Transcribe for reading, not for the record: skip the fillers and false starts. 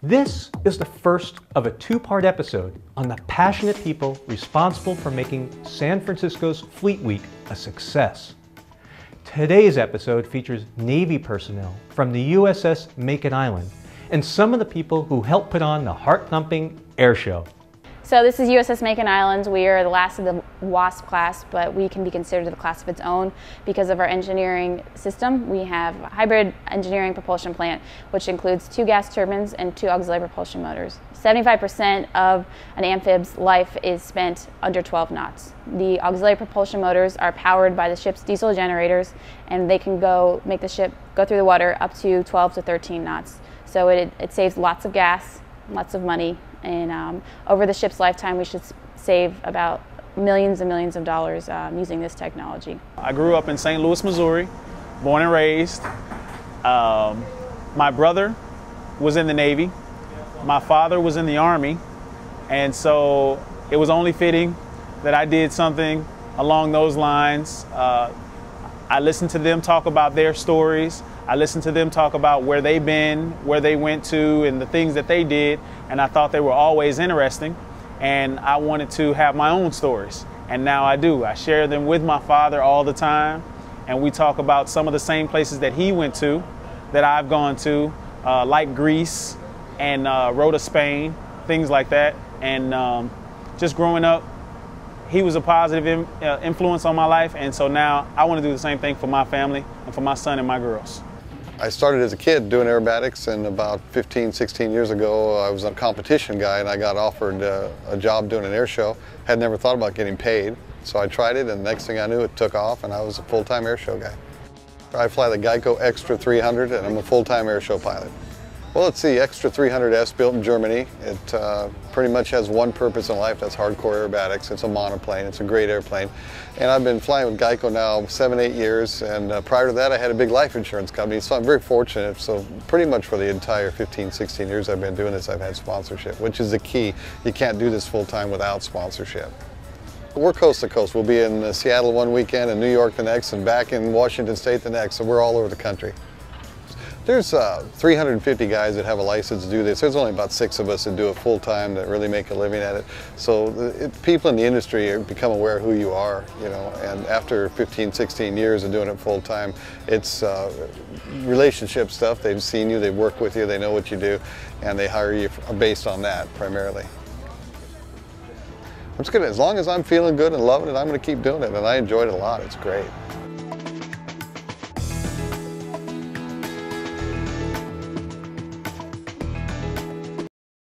This is the first of a two-part episode on the passionate people responsible for making San Francisco's Fleet Week a success. Today's episode features Navy personnel from the USS Makin Island and some of the people who helped put on the heart-thumping airshow. So this is USS Makin Island. We are the last of the Wasp-class, but we can be considered a class of its own because of our engineering system. We have a hybrid engineering propulsion plant, which includes 2 gas turbines and 2 auxiliary propulsion motors. 75% of an amphib's life is spent under 12 knots. The auxiliary propulsion motors are powered by the ship's diesel generators, and they can make the ship go through the water up to 12 to 13 knots. So it saves lots of gas, lots of money. And over the ship's lifetime, we should save about millions and millions of dollars using this technology. I grew up in St. Louis, Missouri, born and raised. My brother was in the Navy. My father was in the Army. And so it was only fitting that I did something along those lines. I listened to them talk about their stories. I listened to them talk about where they've been, where they went to, and the things that they did, and I thought they were always interesting, and I wanted to have my own stories, and now I do. I share them with my father all the time, and we talk about some of the same places that he went to, that I've gone to, like Greece and Rota, Spain, things like that, and just growing up, he was a positive influence on my life, and so now I want to do the same thing for my family and for my son and my girls. I started as a kid doing aerobatics, and about 15, 16 years ago I was a competition guy and I got offered a job doing an air show. Had never thought about getting paid, so I tried it, and the next thing I knew it took off and I was a full-time air show guy. I fly the Geico Extra 300 and I'm a full-time air show pilot. Well, it's the Extra 300S built in Germany. It pretty much has one purpose in life, that's hardcore aerobatics. It's a monoplane, it's a great airplane. And I've been flying with Geico now 7, 8 years, and prior to that I had a big life insurance company, so I'm very fortunate. So pretty much for the entire 15, 16 years I've been doing this, I've had sponsorship, which is the key. You can't do this full time without sponsorship. We're coast to coast. We'll be in Seattle one weekend, and New York the next, and back in Washington State the next, so we're all over the country. There's 350 guys that have a license to do this. There's only about 6 of us that do it full time that really make a living at it. So people in the industry become aware of who you are, you know, and after 15, 16 years of doing it full time, it's relationship stuff. They've seen you, they've worked with you, they know what you do, and they hire you based on that primarily. I'm just gonna, as long as I'm feeling good and loving it, I'm gonna keep doing it, and I enjoyed it a lot. It's great.